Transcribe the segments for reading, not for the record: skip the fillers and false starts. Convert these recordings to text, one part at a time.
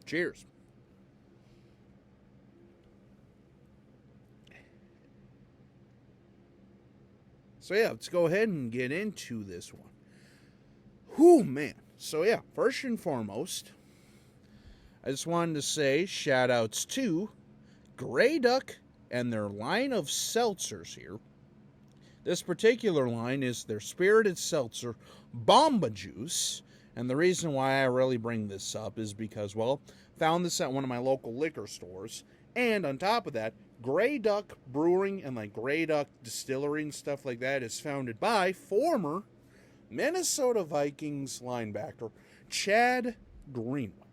Cheers. So yeah, let's go ahead and get into this one. Whew, man. So yeah, first and foremost, I just wanted to say shout outs to Grey Duck and their line of seltzers here. This particular line is their spirited seltzer, Bomba Juice. And the reason why I really bring this up is because, well, found this at one of my local liquor stores. And on top of that, Grey Duck Brewing and like Grey Duck Distillery and stuff like that is founded by former Minnesota Vikings linebacker Chad Greenway.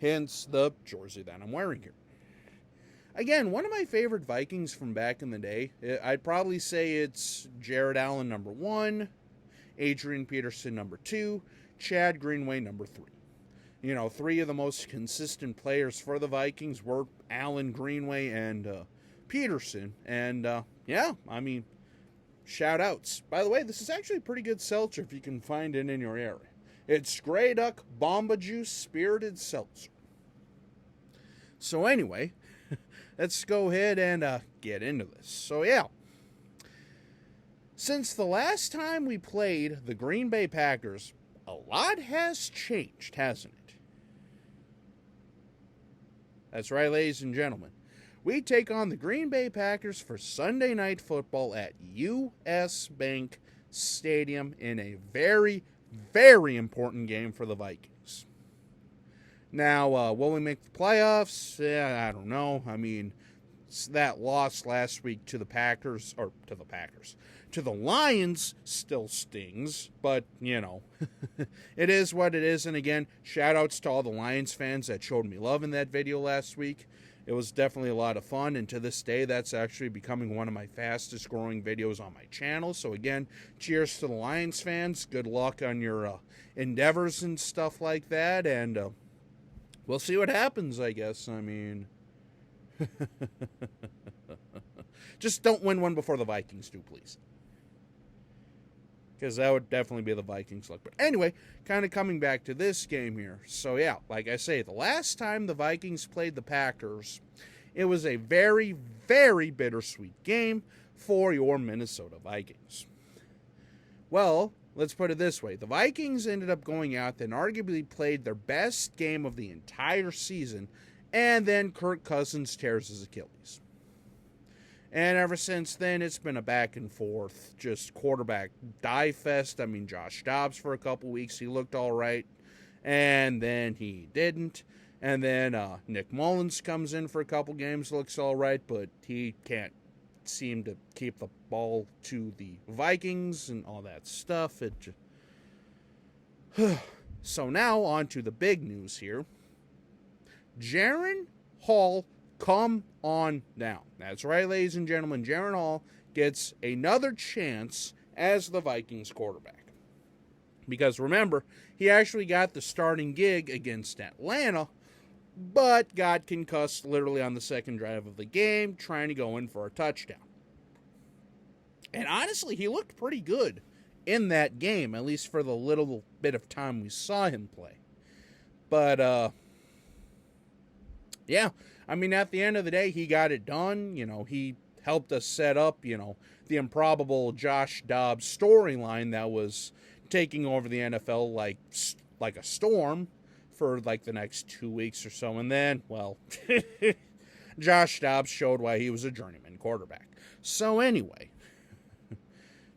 Hence the jersey that I'm wearing here. Again, one of my favorite Vikings from back in the day, I'd probably say it's Jared Allen number 1, Adrian Peterson number 2, Chad Greenway number 3. You know, 3 of the most consistent players for the Vikings were Allen, Greenway, and Peterson. And yeah, I mean, shout outs. By the way, this is actually a pretty good seltzer if you can find it in your area. It's Grey Duck Bomba Juice Spirited Seltzer. So anyway, let's go ahead and get into this. So yeah, since the last time we played the Green Bay Packers, a lot has changed, hasn't it? That's right, ladies and gentlemen. We take on the Green Bay Packers for Sunday Night Football at U.S. Bank Stadium in a very, very important game for the Vikings. Now, will we make the playoffs? I don't know. I mean, that loss last week to the Lions still stings, but, you know, it is what it is. And again, shout outs to all the Lions fans that showed me love in that video last week. It was definitely a lot of fun, and to this day, that's actually becoming one of my fastest growing videos on my channel. So again, cheers to the Lions fans. Good luck on your endeavors and stuff like that, and we'll see what happens, I guess. I mean, just don't win one before the Vikings do, please. Because that would definitely be the Vikings' luck. But anyway, kind of coming back to this game here. So yeah, like I say, the last time the Vikings played the Packers, it was a very, very bittersweet game for your Minnesota Vikings. Well, let's put it this way. The Vikings ended up going out and arguably played their best game of the entire season, and then Kirk Cousins tears his Achilles. And ever since then, it's been a back and forth, just quarterback die fest. I mean, Josh Dobbs for a couple weeks, he looked all right, and then he didn't. And then Nick Mullins comes in for a couple games, looks all right, but he can't seem to keep the ball to the Vikings and all that stuff. So now on to the big news here. Jaren Hall, come on down. That's right, ladies and gentlemen. Jaren Hall gets another chance as the Vikings quarterback. Because remember, he actually got the starting gig against Atlanta, but got concussed literally on the second drive of the game, trying to go in for a touchdown. And honestly, he looked pretty good in that game, at least for the little bit of time we saw him play. But, yeah, I mean, at the end of the day, he got it done. You know, he helped us set up, you know, the improbable Josh Dobbs storyline that was taking over the NFL like a storm for like the next 2 weeks or so. And then, well, Josh Dobbs showed why he was a journeyman quarterback. So anyway,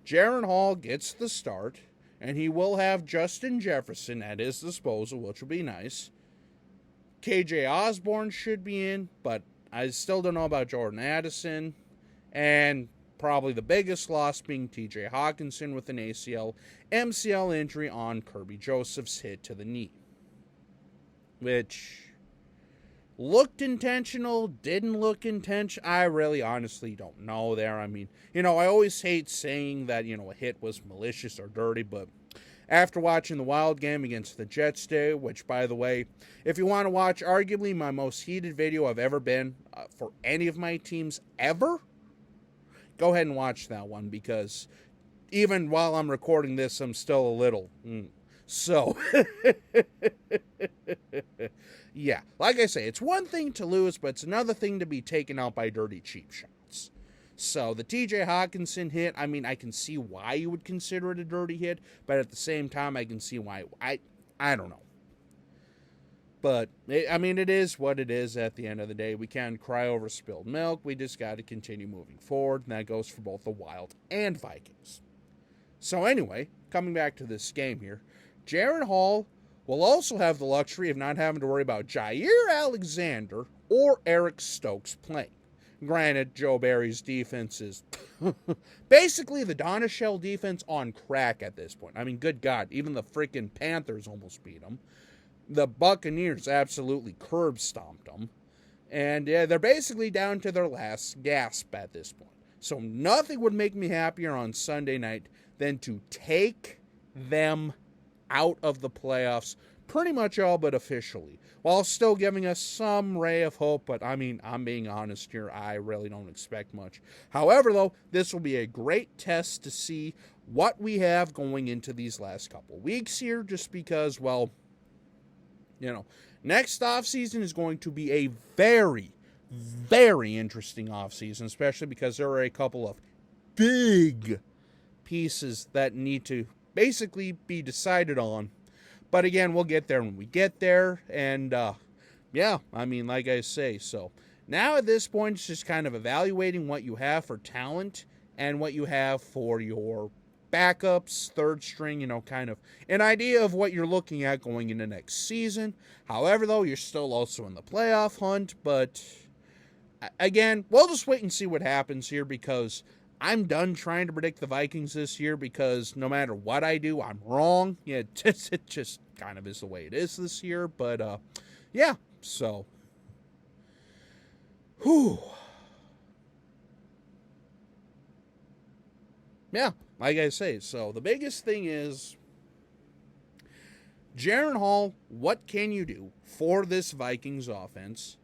Jaren Hall gets the start, and he will have Justin Jefferson at his disposal, which will be nice. KJ Osborne should be in, but I still don't know about Jordan Addison. And probably the biggest loss being TJ Hawkinson with an MCL injury on Kirby Joseph's hit to the knee. Which looked intentional, didn't look intentional. I really honestly don't know there. I mean, you know, I always hate saying that, you know, a hit was malicious or dirty, but after watching the Wild game against the Jets today, which, by the way, if you want to watch arguably my most heated video I've ever been for any of my teams ever, go ahead and watch that one, because even while I'm recording this, I'm still a little. So, yeah, like I say, it's one thing to lose, but it's another thing to be taken out by dirty cheap shots. So the TJ Hawkinson hit, I mean, I can see why you would consider it a dirty hit, but at the same time, I can see why. I don't know. But, I mean, it is what it is at the end of the day. We can't cry over spilled milk. We just got to continue moving forward, and that goes for both the Wild and Vikings. So anyway, coming back to this game here, Jaron Hall will also have the luxury of not having to worry about Jair Alexander or Eric Stokes playing. Granted, Joe Barry's defense is basically the Donachelle defense on crack at this point. I mean, good God, even the freaking Panthers almost beat them. The Buccaneers absolutely curb stomped them. And yeah, they're basically down to their last gasp at this point. So nothing would make me happier on Sunday night than to take them out of the playoffs, pretty much all but officially, while still giving us some ray of hope. But I mean, I'm being honest here, I really don't expect much. However, though, this will be a great test to see what we have going into these last couple weeks here, just because, well, you know, next offseason is going to be a very, very interesting offseason, especially because there are a couple of big pieces that need to basically be decided on. But again, we'll get there when we get there. And, yeah, I mean, like I say, so now at this point, it's just kind of evaluating what you have for talent and what you have for your backups, third string, you know, kind of an idea of what you're looking at going into next season. However, though, you're still also in the playoff hunt. But again, we'll just wait and see what happens here, because I'm done trying to predict the Vikings this year, because no matter what I do, I'm wrong. Yeah, it just kind of is the way it is this year. But, yeah, so. Whew. Yeah, like I say, so the biggest thing is, Jaron Hall, what can you do for this Vikings offense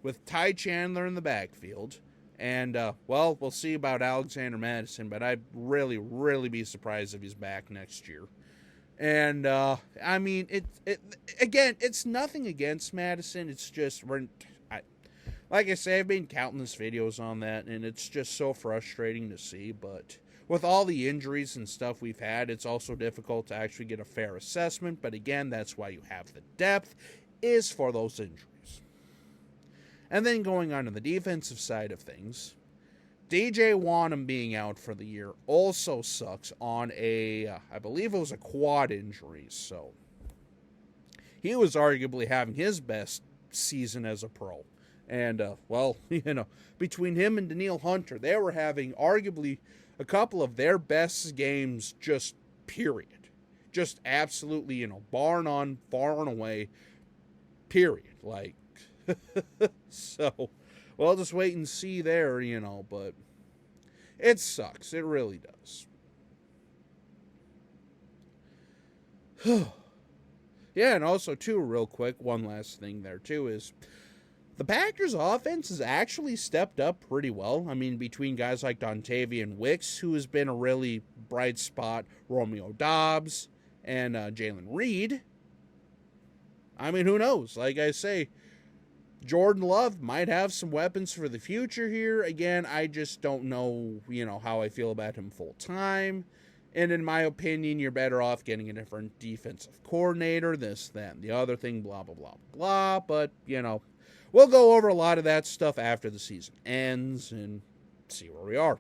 with Ty Chandler in the backfield? And, well, we'll see about Alexander Madison, but I'd really, really be surprised if he's back next year. And, I mean, again, it's nothing against Madison. It's just, like I say, I've been countless videos on that, and it's just so frustrating to see. But with all the injuries and stuff we've had, it's also difficult to actually get a fair assessment. But again, that's why you have the depth, is for those injuries. And then going on to the defensive side of things, DJ Wanham being out for the year also sucks on I believe it was a quad injury. So he was arguably having his best season as a pro. And, well, you know, between him and Danielle Hunter, they were having arguably a couple of their best games, just period. Just absolutely, you know, bar none, far and away, period. Like, so, well, just wait and see there, you know, but it sucks. It really does. Yeah, and also, too, real quick, one last thing there, too, is the Packers' offense has actually stepped up pretty well. I mean, between guys like Dontavian Wicks, who has been a really bright spot, Romeo Doubs, and Jalen Reed. I mean, who knows? Like I say, Jordan Love might have some weapons for the future here. Again, I just don't know, you know, how I feel about him full time. And in my opinion, you're better off getting a different defensive coordinator, this, that, and the other thing, blah, blah, blah, blah. But, you know, we'll go over a lot of that stuff after the season ends and see where we are.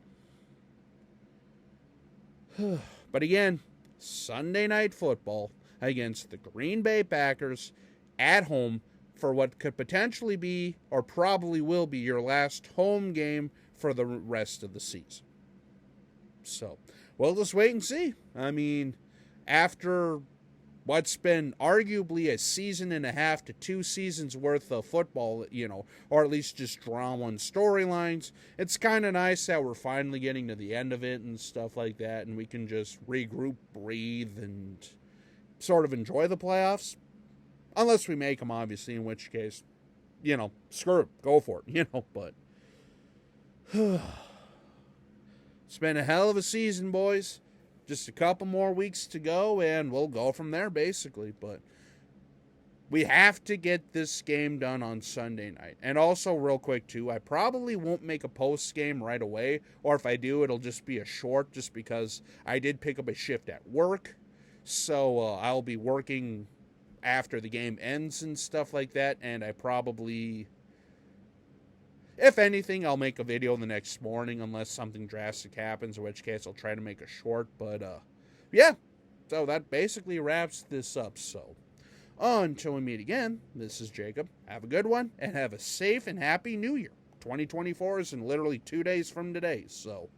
But again, Sunday Night Football against the Green Bay Packers at home for what could potentially be, or probably will be, your last home game for the rest of the season. So, we'll just wait and see. I mean, after what's been arguably a season and a half to 2 seasons worth of football, you know, or at least just drama and storylines, it's kind of nice that we're finally getting to the end of it and stuff like that, and we can just regroup, breathe, and sort of enjoy the playoffs. Unless we make them, obviously, in which case, you know, screw it, go for it, you know, but it's been a hell of a season, boys. Just a couple more weeks to go, and we'll go from there, basically. But We have to get this game done on Sunday night. And also, real quick, too, I probably won't make a post game right away. Or if I do, it'll just be a short just because I did pick up a shift at work. So I'll be working after the game ends and stuff like that. And I probably, if anything, I'll make a video the next morning unless something drastic happens, in which case I'll try to make a short. But yeah, so that basically wraps this up. So until we meet again, this is Jacob. Have a good one, and have a safe and happy New Year. 2024 is in literally 2 days from today, so.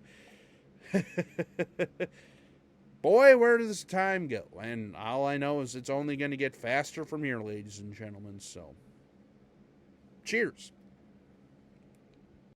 Boy, where does time go? And all I know is it's only going to get faster from here, ladies and gentlemen, so. Cheers.